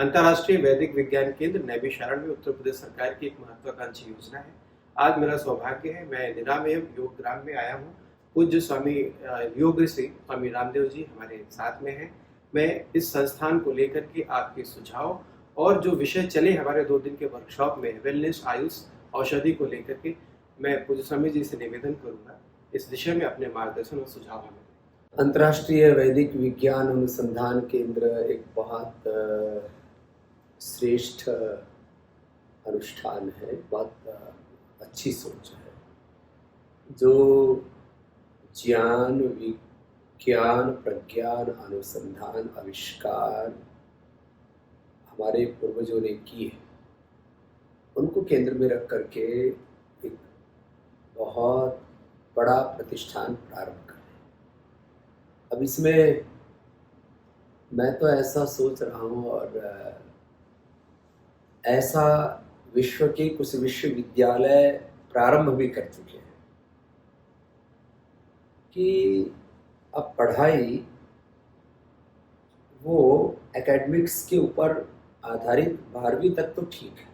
अंतर्राष्ट्रीय वैदिक विज्ञान केंद्र नैमिषारण्य में उत्तर प्रदेश सरकार की एक महत्वाकांक्षी योजना है। आज मेरा सौभाग्य है, मैं निरामयम योग ग्राम में आया हूँ। पूज्य स्वामी योग ऋषि स्वामी रामदेव जी हमारे साथ में हैं। मैं इस संस्थान को लेकर के आपके सुझाव और जो विषय चले हमारे 2 दिन के वर्कशॉप में वेलनेस, आयुष, औषधि को लेकर के मैं पूज्य स्वामी जी से निवेदन करूंगा इस दिशा में अपने मार्गदर्शन और सुझाव हमें। अंतर्राष्ट्रीय वैदिक विज्ञान अनुसंधान केंद्र एक बहुत श्रेष्ठ अनुष्ठान है, बहुत अच्छी सोच है जो ज्ञान, विज्ञान, प्रज्ञान, अनुसंधान, आविष्कार हमारे पूर्वजों ने की है, उनको केंद्र में रख करके एक बहुत बड़ा प्रतिष्ठान प्रारंभ कर। अब इसमें मैं तो ऐसा सोच रहा हूँ और ऐसा विश्व के कुछ विश्वविद्यालय प्रारंभ भी कर चुके हैं कि अब पढ़ाई वो एकेडमिक्स के ऊपर आधारित 12वीं तक तो ठीक है।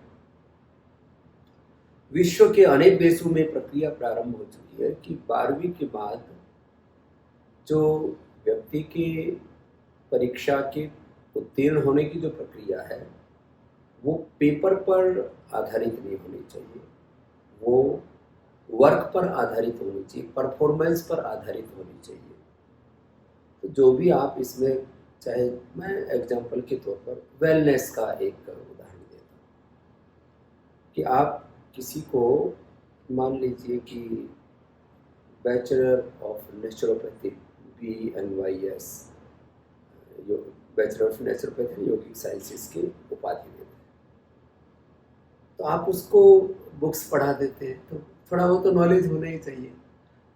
विश्व के अनेक देशों में प्रक्रिया प्रारंभ हो चुकी है कि 12वीं के बाद जो व्यक्ति की परीक्षा के उत्तीर्ण होने की जो प्रक्रिया है वो पेपर पर आधारित नहीं होनी चाहिए, वो वर्क पर आधारित होनी चाहिए, परफॉर्मेंस पर आधारित होनी चाहिए। तो जो भी आप इसमें, चाहे मैं एग्जांपल के तौर पर वेलनेस का एक उदाहरण देता हूँ कि आप किसी को मान लीजिए कि बैचलर ऑफ नेचुरोपैथी BNYS जो bachelor of naturopathy yogic sciences की उपाधि देते हैं, तो आप उसको बुक्स पढ़ा देते हैं तो थोड़ा बहुत तो नॉलेज होना ही चाहिए,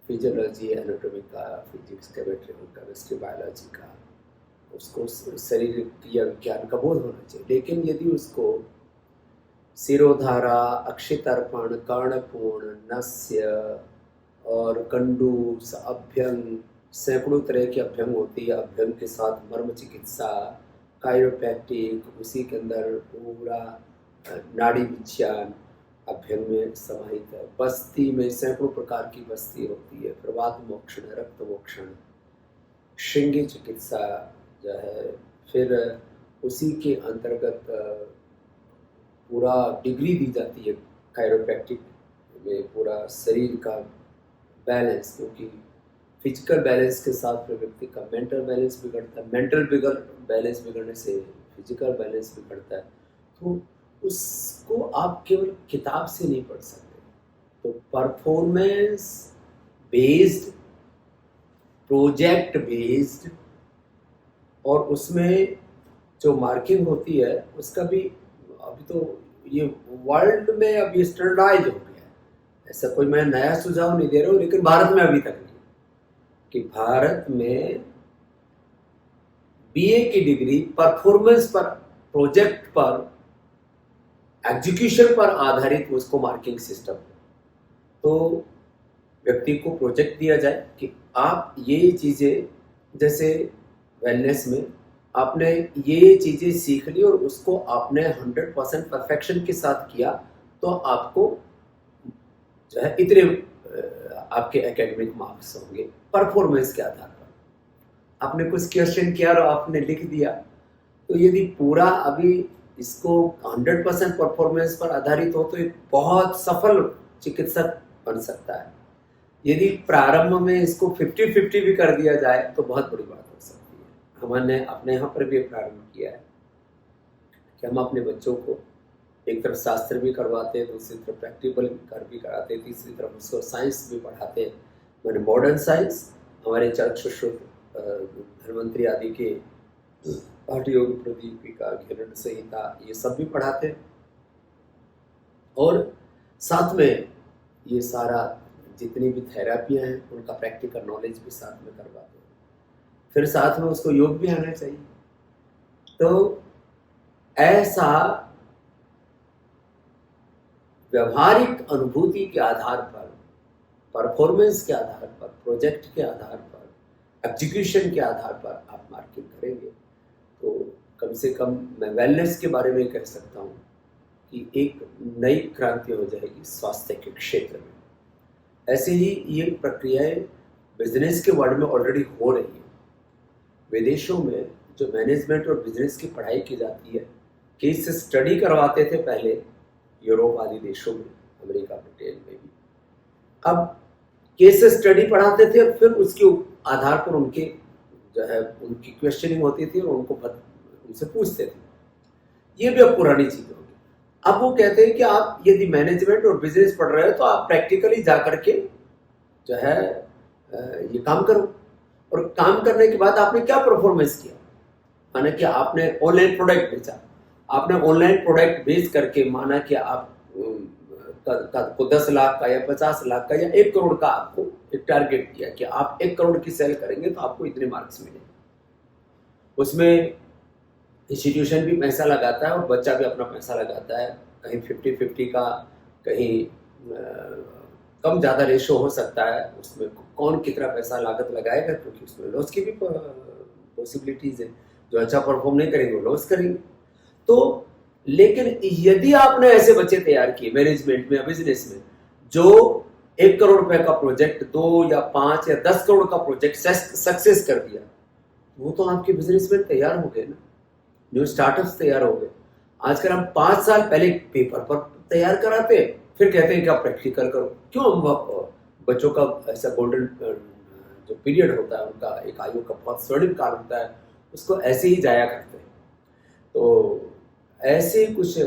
फिजियोलॉजी, एनाटॉमी का, फिजिक्स, केमिस्ट्री, बायोलॉजी का, उसको शरीर क्रिया विज्ञान का बोध होना चाहिए। लेकिन यदि उसको शिरोधारा, अक्षितर्पण, कर्णपूर्ण, नस्य और कंडूस, अभ्यंग, सैकड़ों तरह के अभ्यंग होती है, अभ्यंग के साथ मर्म चिकित्सा, कायरोप्रैक्टिक, उसी के अंदर पूरा नाड़ी विज्ञान अभ्यंग में समाहित है। बस्ती में सैकड़ों प्रकार की बस्ती होती है, प्रवात मोक्षण, रक्त मोक्षण, श्रृंगी चिकित्सा जो है, फिर उसी के अंतर्गत पूरा डिग्री दी जाती है कायरोप्रैक्टिक में, पूरा शरीर का बैलेंस, क्योंकि फिजिकल बैलेंस के साथ में व्यक्ति का मेंटल बैलेंस बिगड़ता है, मेंटल बैलेंस बिगड़ने से फिजिकल बैलेंस बिगड़ता है। तो उसको आप केवल किताब से नहीं पढ़ सकते, तो परफॉर्मेंस बेस्ड, प्रोजेक्ट बेस्ड, और उसमें जो मार्किंग होती है उसका भी अभी तो ये वर्ल्ड में अभी स्टैंडर्डाइज हो गया है। ऐसा कोई मैं नया सुझाव नहीं दे रहा हूँ, लेकिन भारत में अभी तक नहीं, कि भारत में BA की डिग्री परफॉर्मेंस पर, प्रोजेक्ट पर, एग्जीक्यूशन पर आधारित उसको मार्किंग सिस्टम है। तो व्यक्ति को प्रोजेक्ट दिया जाए कि आप ये चीज़ें, जैसे वेलनेस में आपने ये चीज़ें सीख ली और उसको आपने 100% परफेक्शन के साथ किया, तो आपको जो है इतने आपके एकेडमिक मार्क्स होंगे परफॉर्मेंस के आधार पर। आपने कुछ क्वेश्चन किया और आपने लिख दिया, तो यदि पूरा अभी इसको 100% परफॉर्मेंस पर आधारित हो तो एक बहुत सफल चिकित्सक बन सकता है। यदि प्रारंभ में इसको 50-50 भी कर दिया जाए तो बहुत बड़ी बात हो सकती है। हमने अपने यहाँ पर भी प्रारंभ किया है कि हम अपने बच्चों को एक तरफ शास्त्र भी करवाते हैं, दूसरी तरफ प्रैक्टिकल भी कराते हैं, तीसरी तरफ उसको साइंस भी पढ़ाते हैं। मैंने मॉडर्न साइंस, हमारे चरक धन्वंतरी आदि के पाठयोग प्रदीपिका, घृण संहिता, ये सब भी पढ़ाते हैं, और साथ में ये सारा जितनी भी थेरापियाँ हैं उनका प्रैक्टिकल नॉलेज भी साथ में करवाते हैं। फिर साथ में उसको योग भी आना चाहिए। तो ऐसा व्यवहारिक अनुभूति के आधार पर, परफॉर्मेंस के आधार पर, प्रोजेक्ट के आधार पर, एग्जीक्यूशन के आधार पर आप मार्किंग करेंगे तो कम से कम मैं वेलनेस के बारे में कह सकता हूँ कि एक नई क्रांति हो जाएगी स्वास्थ्य के क्षेत्र में। ऐसे ही ये प्रक्रियाएं बिजनेस के वर्ल्ड में ऑलरेडी हो रही है। विदेशों में जो मैनेजमेंट और बिजनेस की पढ़ाई की जाती है, केस स्टडी करवाते थे पहले यूरोप आदि देशों में, अमेरिका ब्रिटेन में भी। अब केस स्टडी पढ़ाते थे और फिर उसके आधार पर उनके जो है उनकी क्वेश्चनिंग होती थी और उनसे पूछते थे। ये भी अब पुरानी चीज़ होगी। अब वो कहते हैं कि आप यदि मैनेजमेंट और बिजनेस पढ़ रहे हो तो आप प्रैक्टिकली जा करके जो है ये काम करो, और काम करने के बाद आपने क्या परफॉर्मेंस किया, माना कि आपने ऑनलाइन प्रोडक्ट बेचा, आपने ऑनलाइन प्रोडक्ट बेच करके माना कि आप को 10 लाख का या 50 लाख का या 1 करोड़ का आपको एक टारगेट किया कि आप 1 करोड़ की सेल करेंगे तो आपको इतने मार्क्स मिलेंगे। उसमें इंस्टीट्यूशन भी पैसा लगाता है और बच्चा भी अपना पैसा लगाता है, कहीं 50-50 का, कहीं कम ज़्यादा रेशो हो सकता है। उसमें कौन कितना पैसा लागत लगाएगा, क्योंकि उसमें लॉस की भी पॉसिबिलिटीज़ है। जो अच्छा परफॉर्म नहीं करेंगे वो लॉस करेंगे। तो लेकिन यदि आपने ऐसे बच्चे तैयार किए मैनेजमेंट में या बिजनेस में जो 1 करोड़ रुपए का प्रोजेक्ट 2 या 5 या 10 करोड़ का प्रोजेक्ट सक्सेस कर दिया, वो तो आपके बिजनेसमैन तैयार हो गए ना, न्यू स्टार्टअप्स तैयार हो गए। आजकल हम 5 साल पहले पेपर पर तैयार कराते हैं, फिर कहते हैं कि आप प्रैक्टिकल करो। क्यों? हम बच्चों का ऐसा गोल्डन जो पीरियड होता है, उनका एक आयु का बहुत स्वर्णिम काल होता है, उसको ऐसे ही जाया करते हैं। तो ऐसे कुछ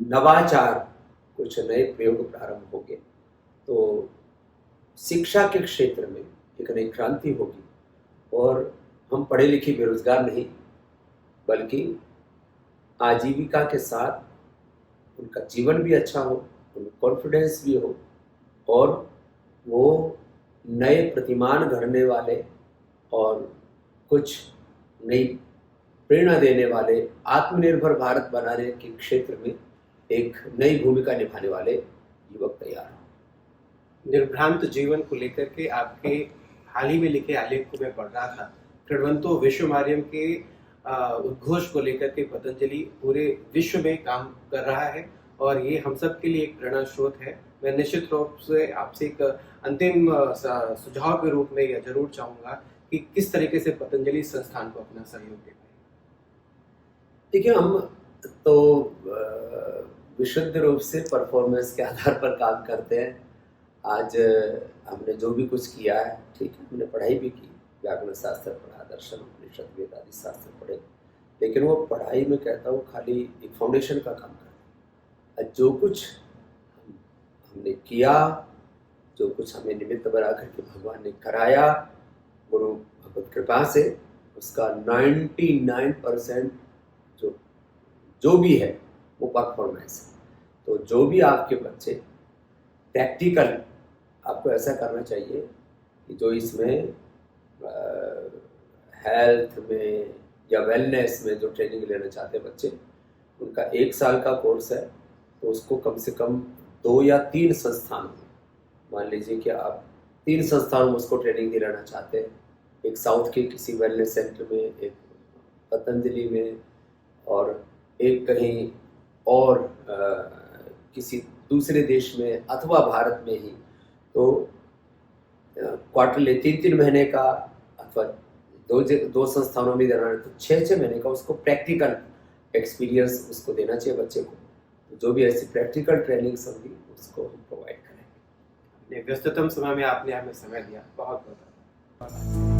नवाचार, कुछ नए प्रयोग प्रारंभ होंगे तो शिक्षा के क्षेत्र में एक नई क्रांति होगी, और हम पढ़े लिखे बेरोजगार नहीं बल्कि आजीविका के साथ उनका जीवन भी अच्छा हो, उनका कॉन्फिडेंस भी हो, और वो नए प्रतिमान गढ़ने वाले और कुछ नई प्रेरणा देने वाले आत्मनिर्भर भारत बनाने के क्षेत्र में एक नई भूमिका निभाने वाले युवक तैयार हैं। निर्भ्रांत जीवन को लेकर के आपके हाल ही में लिखे आलेख को मैं पढ़ रहा था। कृण्वन्तो विश्वमार्यम के उद्घोष को लेकर के पतंजलि पूरे विश्व में काम कर रहा है, और ये हम सब के लिए एक प्रेरणा स्रोत है। मैं निश्चित रूप से आपसे एक अंतिम सुझाव के रूप में यह जरूर चाहूँगा कि किस तरीके से पतंजलि संस्थान को अपना सहयोग दे पाए। देखिए, हम तो विशुद्ध रूप से परफॉर्मेंस के आधार पर काम करते हैं। आज हमने जो भी कुछ किया है, ठीक है, हमने पढ़ाई भी की, व्याकरण शास्त्र पढ़ा, दर्शन, उपनिषद, वेद आदि शास्त्र पढ़े, लेकिन वो पढ़ाई में कहता हूँ खाली एक फाउंडेशन का काम करता है। जो कुछ हमने किया, जो कुछ हमें निमित्त बना करके भगवान ने कराया गुरु भगवत कृपा से, उसका 99% जो भी है वो परफॉर्मेंस है। तो जो भी आपके बच्चे प्रैक्टिकल, आपको ऐसा करना चाहिए कि जो इसमें हेल्थ में या वेलनेस में जो ट्रेनिंग लेना चाहते हैं बच्चे, उनका 1 साल का कोर्स है, तो उसको कम से कम 2 या 3 संस्थानों में, मान लीजिए कि आप 3 संस्थानों में उसको ट्रेनिंग दिलाना चाहते हैं, एक साउथ के किसी वेलनेस सेंटर में, एक पतंजलि में, और एक कहीं और किसी दूसरे देश में अथवा भारत में ही, तो क्वार्टरली 3-3 महीने का अथवा 2 संस्थानों में देना है, तो 6-6 महीने का उसको प्रैक्टिकल एक्सपीरियंस उसको देना चाहिए बच्चे को। तो जो भी ऐसी प्रैक्टिकल ट्रेनिंग्स होंगी उसको हम प्रोवाइड करेंगे। व्यस्ततम समय में आपने हमें समय दिया, बहुत बहुत धन्यवाद।